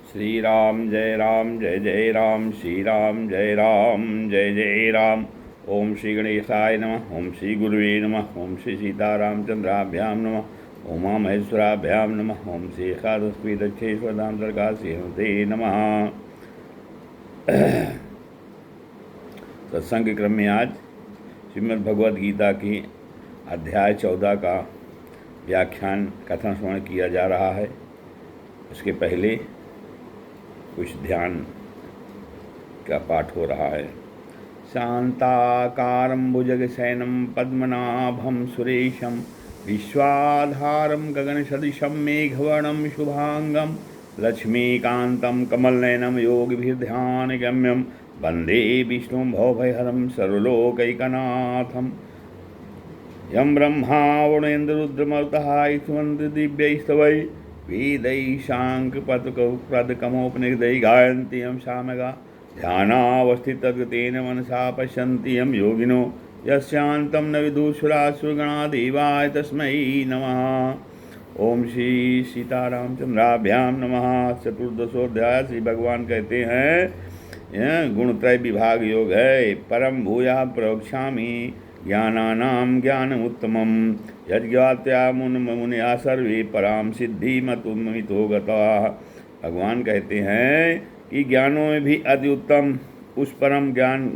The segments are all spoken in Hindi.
श्री राम जय जय राम, श्री राम जय जय राम। ओम श्री गणेशाय नमः, ओम श्री गुरुवे नमः, ओम श्री सीतारामचंद्राभ्यां नमः, उमा महेश्वराभ्यां नमः, ओम श्री एकादशी दक्षेश्वरधाम सरकार नमः। सत्संग के क्रम में आज श्रीमद् भगवद गीता की अध्याय 14 का व्याख्यान कथन श्रवण किया जा रहा है। उसके पहले कुछ ध्यान का पाठ हो रहा है। शांताकारं भुजगशयनं पद्मनाभं सुरेशं विश्वाधारं गगनसदृशं मेघवर्णं शुभांगं लक्ष्मीकान्तं कमलनयनं योगिभिर्ध्यानगम्यं वन्दे विष्णुं भवभयहरं सर्वलोकैकनाथं। यं ब्रह्मा वरुणेन्द्ररुद्रमरुतः स्तुवन्ति दिव्यैस्तवै वेदैशाङ्कपदकमोपनिषदै गायन्ति यं सामगा ध्यानावस्थितगतेन मनसा पश्यन्ति यं योगिनो यस्यान्तं न विदुषुरासुरगणा देवाय तस्मै नमः। ओम श्री सीतारामचंद्राभ्यां नमः। चतुर्दशोध्याय श्री भगवान कहते हैं यह गुणत्रय विभाग योग है। परम भूया प्रवक्ष्यामि ज्ञानानां ज्ञानमुत्तमं यज्ञात्या मुनया सर्वे पराम सिद्धि मतुमितो गताः। भगवान कहते हैं कि ज्ञानों में भी अति उत्तम उस परम ज्ञान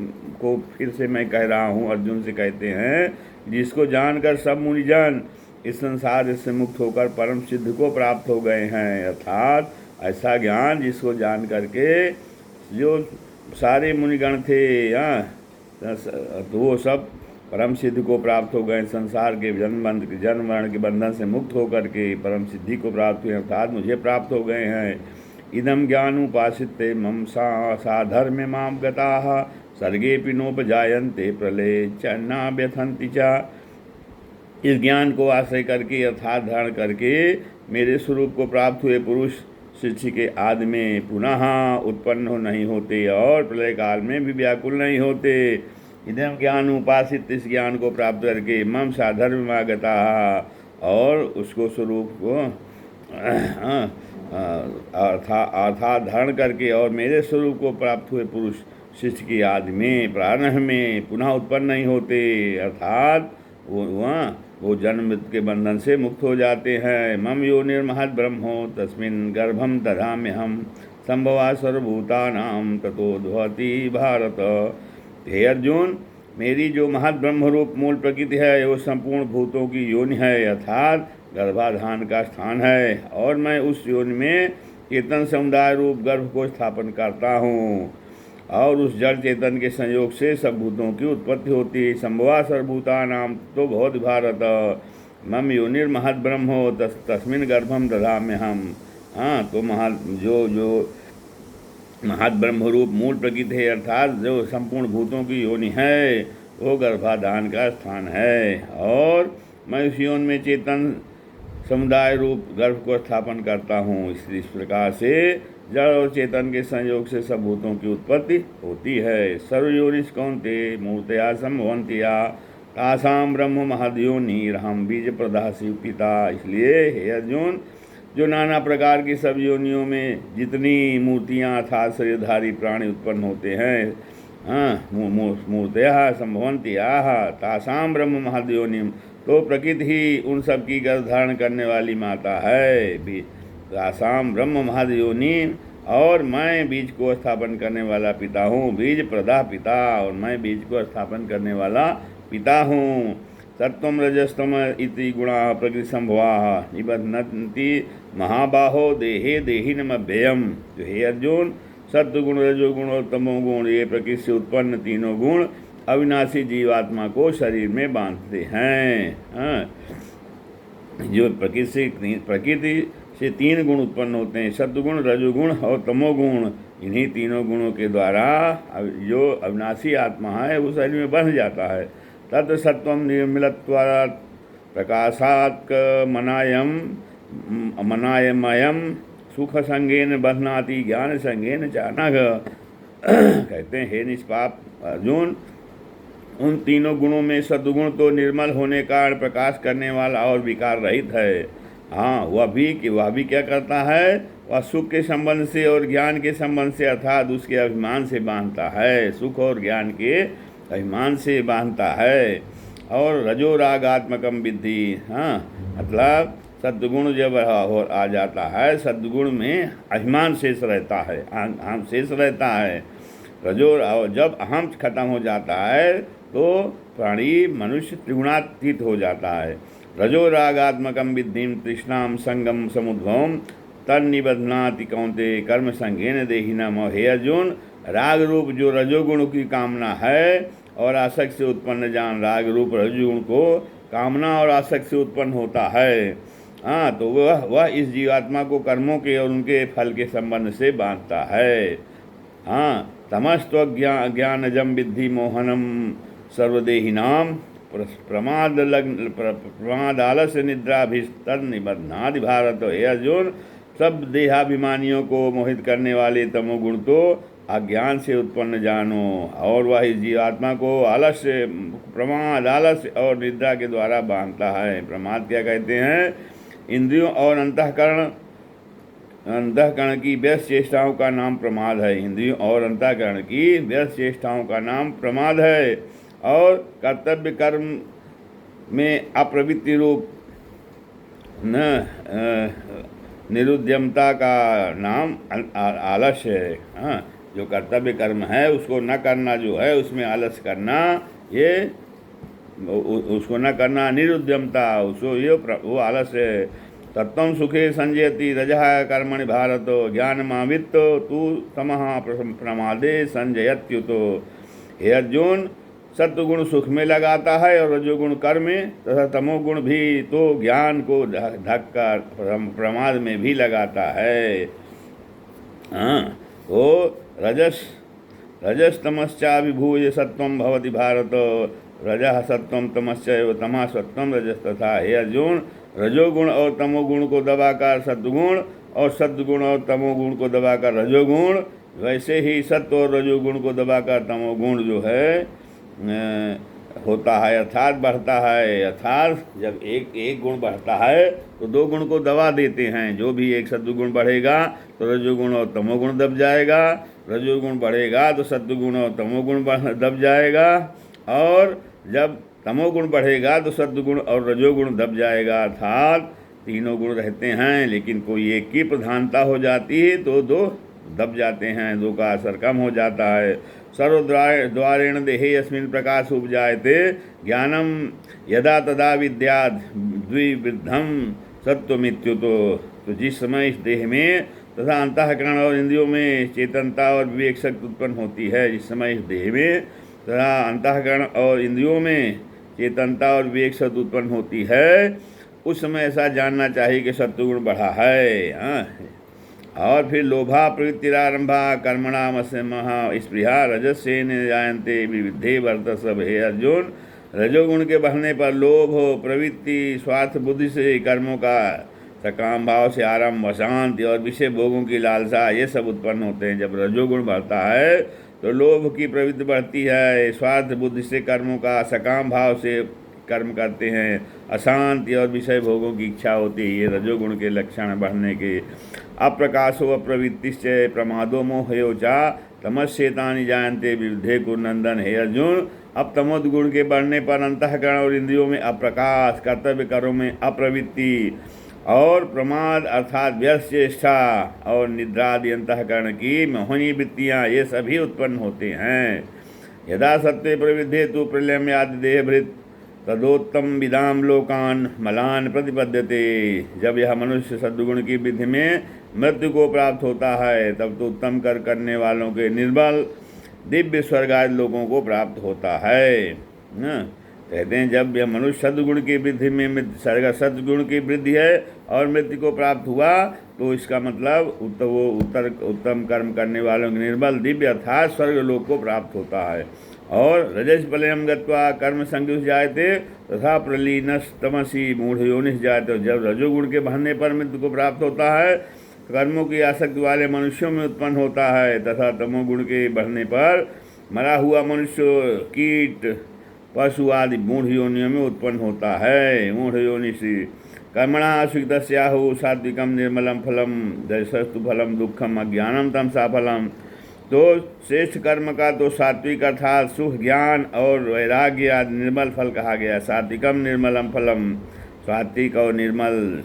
को फिर से मैं कह रहा हूँ, अर्जुन से कहते हैं, जिसको जानकर सब मुनिजन इस संसार से मुक्त होकर परम सिद्ध को प्राप्त हो गए हैं। अर्थात ऐसा ज्ञान जिसको जान करके जो सारे मुनिगण थे तो वो सब परम सिद्धि को प्राप्त हो गए, संसार के जन्म मरण के बंधन से मुक्त होकर के परम सिद्धि को प्राप्त हुए, अर्थात मुझे प्राप्त हो गए हैं। इदम ज्ञानुपासिते मम साधर्म्य माम गताः सर्गेऽपि नोपजायन्ते प्रलये च न व्यथन्ति च। इस ज्ञान को आश्रय करके अर्थात धारण करके मेरे स्वरूप को प्राप्त हुए पुरुष शिष्य के आदि में पुनः उत्पन्न नहीं होते और प्रलय काल में भी व्याकुल नहीं होते। इदम ज्ञान उपासित, इस ज्ञान को प्राप्त करके मम साधर्म्यमागता और उसको स्वरूप को अर्थात धारण करके और मेरे स्वरूप को प्राप्त हुए पुरुष शिष्य की आदि में प्रारंभ में पुनः उत्पन्न नहीं होते, अर्थात वो जन्म मृत्यु के बंधन से मुक्त हो जाते हैं। मम योनिर्महद् ब्रह्मो तस्मिन् गर्भं दधाम्यहं संभवा सर्वभूतानां ततोद्भवति भारत। हे अर्जुन, मेरी जो महद ब्रह्मरूप मूल प्रकृति है वो संपूर्ण भूतों की योनि है, अर्थात गर्भाधान का स्थान है, और मैं उस योनि में चेतन समुदाय रूप गर्भ को स्थापन करता हूँ और उस जड़ चेतन के संयोग से सब भूतों की उत्पत्ति होती है। संभवा सर्वभूतानां तो बहुत भारत। मम योनिर्महद् ब्रह्मो तस्मिन् गर्भं दधाम्यहम्। तो जो महद ब्रह्मरूप मूल प्रकृति है, अर्थात जो संपूर्ण भूतों की योनि है वो गर्भाधान का स्थान है, और मैं उस योनि में चेतन समुदाय रूप गर्भ को स्थापन करता हूँ। इस प्रकार से जड़ और चेतन के संयोग से सब भूतों की उत्पत्ति होती है। सर्वयोनिष कौन्ते मूर्तया संभवन्त्या तासां ब्रह्म महद्योनिरहं बीज प्रदाः शिव पिता। इसलिए हे अर्जुन, जो नाना प्रकार की सब योनियों में जितनी मूर्तियाँ अर्थात शरीरधारी प्राणी उत्पन्न होते हैं, मूर्तया संभवन्त्याः तासां ब्रह्म महद्योनिम, तो प्रकृति ही उन सब की गर्भ धारण करने वाली माता है। तासां ब्रह्म महद्योनि, और मैं बीज को स्थापन करने वाला पिता हूँ। बीज प्रदाः पिता, और मैं बीज को स्थापन करने वाला पिता हूँ। सत्वं रजस्तम इति गुणा प्रकृति संभवा निबध्नन्ति महाबाहो देहे देहिनमव्ययम्। जो हे अर्जुन, सत्वगुण रजोगुण और तमोगुण ये प्रकृति से उत्पन्न तीनों गुण अविनाशी जीवात्मा को शरीर में बांधते हैं। जो प्रकृति से तीन गुण उत्पन्न होते हैं, सत्वगुण रजोगुण और तमोगुण। इन्हीं तीनों गुणों के द्वारा जो अविनाशी आत्मा है वो शरीर में बंध जाता है। तत् सत्वं निर्मलत्वात् प्रकाशात् मनायमयं सुख संगेन बध्नाति ज्ञान संगेन चानघ। कहते हैं, हे निष्पाप अर्जुन, उन तीनों गुणों में सद्गुण तो निर्मल होने का प्रकाश करने वाला और विकार रहित है। हाँ, वह भी क्या करता है, वह सुख के संबंध से और ज्ञान के संबंध से अर्थात उसके अभिमान से बांधता है, सुख और ज्ञान के अभिमान से बांधता है। और रजो रागात्मकम विद्धि, हाँ मतलब सद्गुण जब आ जाता है, सद्गुण में अभिमान शेष रहता है, अहम शेष रहता है। रजो जब अहम खत्म हो जाता है तो प्राणी मनुष्य त्रिगुणातीत हो जाता है। रजो रागात्मकम विद्धिम तृष्णाम संगम समुद्भवम तन्निबध्नाति कौन्ते कर्म संगेन देहिनम। हे अर्जुन, राग रूप जो रजोगुण की कामना है और आसक्त से उत्पन्न जान, राग रूप रजोगुण को कामना और आसक्त से उत्पन्न होता है, हाँ तो वह इस जीवात्मा को कर्मों के और उनके फल के संबंध से बांधता है। हाँ तमस्त्व ज्ञानजम विद्धि मोहनम सर्वदेहिनाम प्रमादालस्य निद्राभिस्तन्निबध्नाति भारत। हे अर्जुन, सब देहाभिमानियों को मोहित करने वाले तमोगुण तो अज्ञान से उत्पन्न जानो, और वह इस जीवात्मा को आलस्य, प्रमाद, आलस्य और निद्रा के द्वारा बांधता है। प्रमाद क्या कहते हैं? इंद्रियों और अंतःकरण की व्यस्त चेष्टाओं का नाम प्रमाद है। इंद्रियों और अंतःकरण की व्यस्त चेष्टाओं का नाम प्रमाद है। और कर्तव्य कर्म में अप्रवृत्ति रूप निरुद्यमता का नाम आलस्य है। हाँ, जो कर्तव्य कर्म है उसको न करना जो है, उसमें आलस्य करना, ये उसको न करना निरुद्यमता, उसको ये वो आलस्य है। तत्त्वं सुखे संजयति रजः कर्मणि भारत ज्ञानमावित्त तू तमः प्रमादे संजयत्युतो। हे अर्जुन, सत्वगुण सुख में लगाता है और रजोगुण कर्म में तथा तमोगुण भी तो ज्ञान को ढककर प्रमाद में भी लगाता है। हाँ, वो रजस्तमश्चाभिभूय सत्वं भवति भारत रजः सत्वं तमश्चैव तमः सत्वं रजस तथा। हे अर्जुन, रजोगुण और तमोगुण को दबाकर सद्गुण और सद्गुण और तमोगुण को दबाकर रजोगुण, वैसे ही सत्व और रजोगुण को दबाकर तमोगुण जो है होता है, अर्थात बढ़ता है। अर्थात जब एक गुण बढ़ता है तो दो गुण को दबा देते हैं। जो भी एक सद्गुण बढ़ेगा तो रजोगुण और तमोगुण दब जाएगा, रजोगुण बढ़ेगा तो सद्गुण और तमोगुण दब जाएगा, और जब तमोगुण बढ़ेगा तो सद्गुण और रजोगुण दब जाएगा। अर्थात तीनों गुण रहते हैं लेकिन कोई एक की प्रधानता हो जाती है तो दो दब जाते हैं, दो का असर कम हो जाता है। सर्वद्वारेण देहे अस्मिन् प्रकाश उपजायते ज्ञानम यदा तदा विद्याद् द्विविधम सत्वमित्युतो। तो जिस समय इस देह में तथा अंतःकरण और इंद्रियों में चेतनता और विवेक शक्ति उत्पन्न होती है, जिस समय इस देह में तथा अंतःकरण और इंद्रियों में चेतनता और विवेक शक्ति उत्पन्न होती है, उस समय ऐसा जानना चाहिए कि सत्वगुण बढ़ा है। हाँ, और फिर लोभा प्रवृत्तिरारंभा कर्मणामस्य महा स्पृहा रजस्येन जायन्ते विविधे वर्तस्व। हे अर्जुन, रजोगुण के बढ़ने पर लोभ, प्रवृत्ति, स्वार्थ बुद्धि से कर्मों का सकाम भाव से आरंभ, अशांति और विषय भोगों की लालसा, ये सब उत्पन्न होते हैं। जब रजोगुण बढ़ता है तो लोभ की प्रवृत्ति बढ़ती है, स्वार्थ बुद्धि से कर्मों का सकाम भाव से कर्म करते हैं, अशांति और विषय भोगों की इच्छा होती है। ये रजोगुण के लक्षण बढ़ने के। अप्रकाशो अप्रवृत्तिश्च प्रमादो मोहयोचा तमश्चेतानि जायन्ते विविधे कुर्नंदन। हे अर्जुन, अब तमोगुण के बढ़ने पर अंतःकरण और इंद्रियों में अप्रकाश, कर्तव्य कर्मों में अप्रवृत्ति और प्रमाद अर्थात व्यर्थ चेष्टा और निद्रादि अंतःकरण की मोहनी वृत्तियाँ, ये सभी उत्पन्न होते हैं। यदा सत्वे प्रवृद्धे तु प्रलयम्यादि देहभृत तदोत्तम विदाम लोकान मलान प्रतिपद्यते। जब यह मनुष्य सद्गुण की वृद्धि में मृत्यु को प्राप्त होता है तब तो उत्तम कर करने वालों के निर्बल दिव्य स्वर्ग आदि लोगों को प्राप्त होता है। कहते हैं जब यह मनुष्य सद्गुण की वृद्धि में सद्गुण की वृद्धि है और मृत्यु को प्राप्त हुआ तो इसका मतलब वो उत्तम कर्म करने वालों के निर्बल दिव्य अर्थात स्वर्ग लोक को प्राप्त होता है। और रजस प्रलयम गत्वा कर्म संगुष जायते तथा प्रलीनस तमसी मूढ़ योनिस जायते। जब रजोगुण के बढ़ने पर मृत्यु को प्राप्त होता है, कर्मों की आसक्ति वाले मनुष्यों में उत्पन्न होता है, तथा तमोगुण के बढ़ने पर मरा हुआ मनुष्य, कीट, पशु आदि मूढ़ योनियों में उत्पन्न होता है। मूढ़ योनि से कर्मणा सुखदस्याहु सात्विकम निर्मलम फलम रजसस्तु फलम दुखम अज्ञानम तमसा फलम। तो श्रेष्ठ कर्म का तो सात्विक अर्थात सुख ज्ञान और वैराग्य आदि निर्मल फल कहा गया। सात्विकम निर्मलम फलम, सात्विक और निर्मल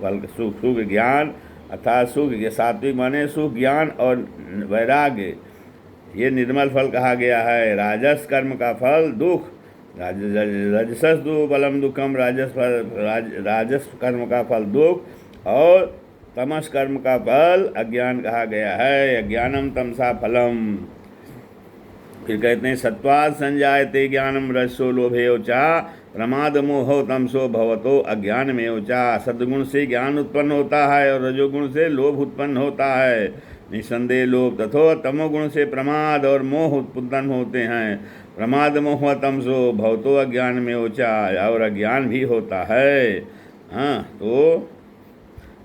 फल सुख ज्ञान अर्थात सुख, सात्विक माने सुख ज्ञान और वैराग्य, ये निर्मल फल कहा गया है। राजस कर्म का फल दुख, राजसस दु फलम दुखम, राजस कर्म का फल दुख और तमस कर्म का फल अज्ञान कहा गया है। अज्ञानम तमसा फलम। फिर कहते हैं सत्वाद संजायते ज्ञानम रजसो लोभेयोचा प्रमाद मोहो तमसो भवतो अज्ञान में ओचा। सद्गुण से ज्ञान उत्पन्न होता है और रजोगुण से लोभ उत्पन्न होता है। निसंदेह लोभ तथो तमोगुण से प्रमाद और मोह उत्पन्न होते हैं। प्रमाद मोह तमसो भवतो अज्ञान में ओचा, और अज्ञान भी होता है। हाँ, तो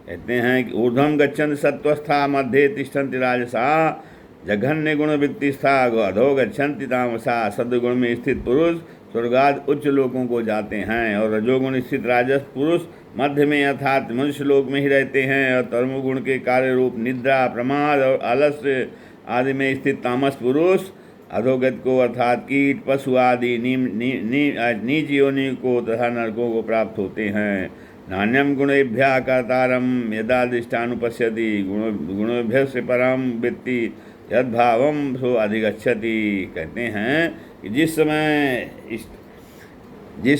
कहते हैं कि ऊर्ध्वम गच्छन्ति सत्वस्था मध्ये तिष्ठन्ति राजसा जघन्य गुण वृत्तिस्था अधो गच्छन्ति तामसा। सद्गुण में स्थित पुरुष स्वर्गाद उच्च लोकों को जाते हैं और रजोगुण स्थित राजस पुरुष मध्य में अर्थात मनुष्य लोक में ही रहते हैं। और तमोगुण के कार्य रूप निद्रा प्रमाद और आलस्य आदि में स्थित तामस पुरुष अधोगत को अर्थात कीट पशु आदि नीच योनि को तथा नरकों को प्राप्त होते हैं। नान्यम गुणेभ्यः कर्तारम यदा दृष्टानुपश्यति गुणेभ्यः से परम वृत्ति यद्भावम सो अधिगच्छति। कहते हैं कि जिस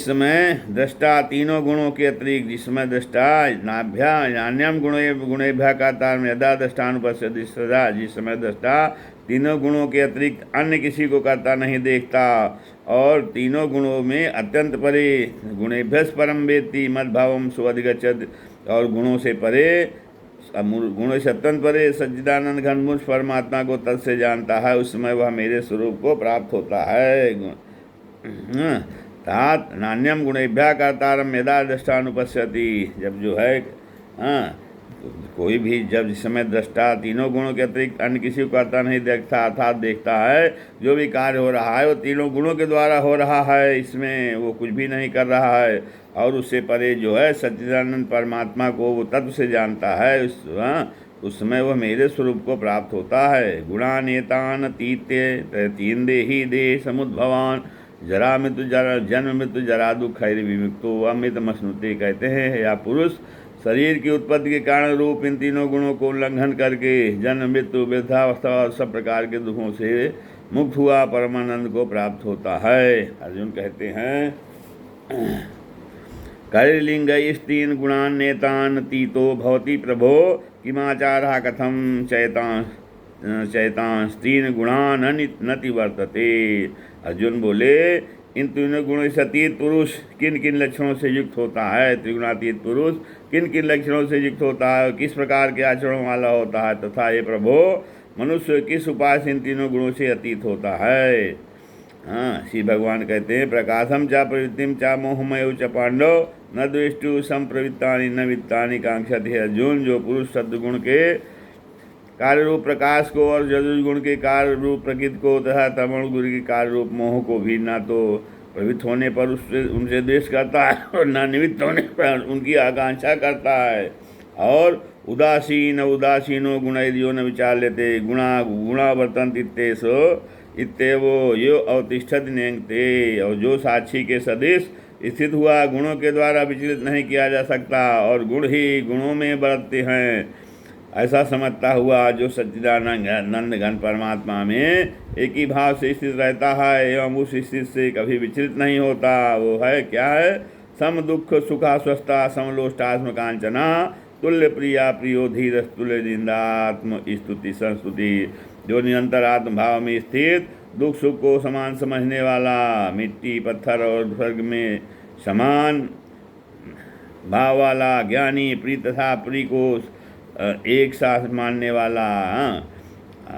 समय दृष्टा तीनों गुणों के अतिरिक्त, जिस समय दृष्टा नान्यम गुणेभ्यः कर्तारम यदा दृष्टानुपश्यति, सदा जिस समय दृष्टा तीनों गुणों के अतिरिक्त अन्य किसी को करता नहीं देखता और तीनों गुणों में अत्यंत परे गुणेभ्यस परम वेत्ति मद्भावम सुअधिगच्छति, और गुणों से परे गुणों से अत्यंत परे सच्चिदानंद घन मुझ परमात्मा को तत् से जानता है, उस समय वह मेरे स्वरूप को प्राप्त होता है। तात नान्यम गुणेभ्यः कर्तारम यदा दृष्टानुपश्यति। जब जो है कोई भी जब जिस समय दृष्टा तीनों गुणों के अतिरिक्त अन्य किसी को करता नहीं देखता अर्थात देखता है जो भी कार्य हो रहा है वो तीनों गुणों के द्वारा हो रहा है, इसमें वो कुछ भी नहीं कर रहा है, और उससे परे जो है सच्चिदानंद परमात्मा को वो तत्व से जानता है, उस समय वह मेरे स्वरूप को प्राप्त होता है। गुणानेतान तीत्य तीन देही देह समुद्भवान जरा मृत्यु जन्म मृत्यु जरा दुख खैर विमुक्तो अमृत मश्नुते। कहते हैं या पुरुष शरीर की उत्पत्ति के कारण रूप इन तीनों गुणों को उल्लंघन करके जन्म मृत्यु वृद्धावस्था और सब प्रकार के दुखों से मुक्त हुआ परमानंद को प्राप्त होता है। अर्जुन कहते हैं कैर्लिंग स्तीन गुणान नेतान तीतो भवती प्रभो किमाचारः कथम चैतान स्तीन गुणान नति वर्तते। अर्जुन बोले इन तीनों गुणों से अतीत पुरुष किन किन लक्षणों से युक्त होता है, त्रिगुणातीत पुरुष किन किन लक्षणों से युक्त होता है, किस प्रकार के आचरण वाला होता है, तथा ये प्रभो मनुष्य किस उपाय से इन तीनों गुणों से अतीत होता है। हाँ, श्री भगवान कहते हैं प्रकाशम चा प्रवृत्तिम चा मोहमय च पांडव न द्वेष्टु संप्रवृत्तानि न वित्तानि कांक्षति। अर्जुन जो पुरुष सद्गुण के कार्य रूप प्रकाश को और रजोगुण के कार्य रूप प्रकृति को तथा तमोगुण के कार्य रूप मोह को भी ना तो प्रवृत्त होने पर उनसे द्वेष करता है और ना निमित्त होने पर उनकी आकांक्षा करता है। और उदासीनो गुणैर्यो न विचार लेते गुणावर्तन इत्येवो यो अवतिष्ठत नेंगते। और जो साक्षी के सदृश स्थित हुआ गुणों के द्वारा विचलित नहीं किया जा सकता और गुण ही गुणों में बरतते हैं, ऐसा समझता हुआ जो सच्चिदानंद घन परमात्मा में एक ही भाव से स्थित रहता है एवं उस स्थिति से कभी विचलित नहीं होता, वो है क्या है सम दुख सुखा स्वस्था समलोष्टात्म कांचना तुल्य प्रिया प्रियो धीर तुल्य निंदात्म स्तुति संस्तुति। जो निरंतर आत्म भाव में स्थित दुख सुख को समान समझने वाला, मिट्टी पत्थर और स्वर्ग में समान भाव वाला, ज्ञानी प्रिय तथा प्रिय को एक साथ मानने वाला,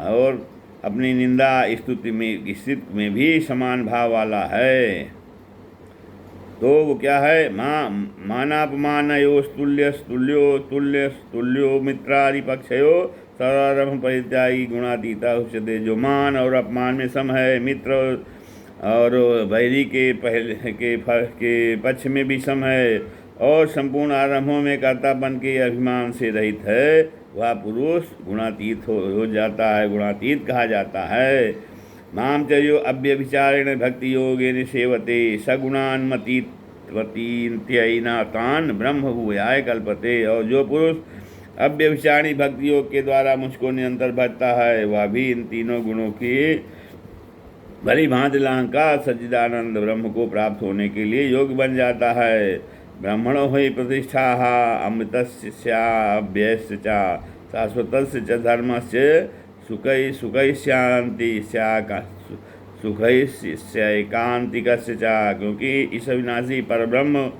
और अपनी निंदा स्तुति में स्थिति में भी समान भाव वाला है, तो वो क्या है मानापमानयोस् तुल्यो मित्रादिपक्षयो सर्वरम परित्यागी गुणातीता उच्यते। जो मान और अपमान में सम है, मित्र और वैरी के पक्ष में भी सम है और संपूर्ण आरंभों में कर्तापन के अभिमान से रहित है, वह पुरुष गुणातीत हो जाता है, गुणातीत कहा जाता है। माम चयो अव्यभिचारेण भक्ति योगेन सेवते सगुणान्मतीत्ययिनातान ब्रह्म भूयाय कल्पते। और जो पुरुष अव्यभिचारिणी भक्ति योग के द्वारा मुझको निरंतर भजता है, वह भी इन तीनों गुणों की भली भांति लंका सच्चिदानंद ब्रह्म को प्राप्त होने के लिए योग्य बन जाता है। ब्रह्मणो हि प्रतिष्ठा अमृतस्याव्ययस्य च शाश्वतस्य च धर्मस्य सुखैश्चैकान्तिकस्य च। क्योंकि इस अविनाशी परब्रह्म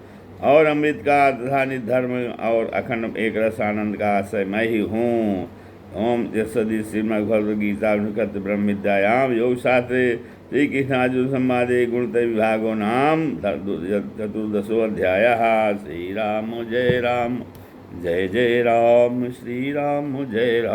और अमृत का तथा निधर्म और अखंड एक रस आनंद का आश्रय मैं ही हूँ। ओम जसदी श्रीमद्भगवद्गीता ब्रह्म विद्यायाम योग शास्त्रे श्री कृष्णार्जुन संवादे गुणत्रय विभागो नाम चतुर्दशोऽध्यायः। श्री राम जय राम, जय जय राम, श्री राम जय राम।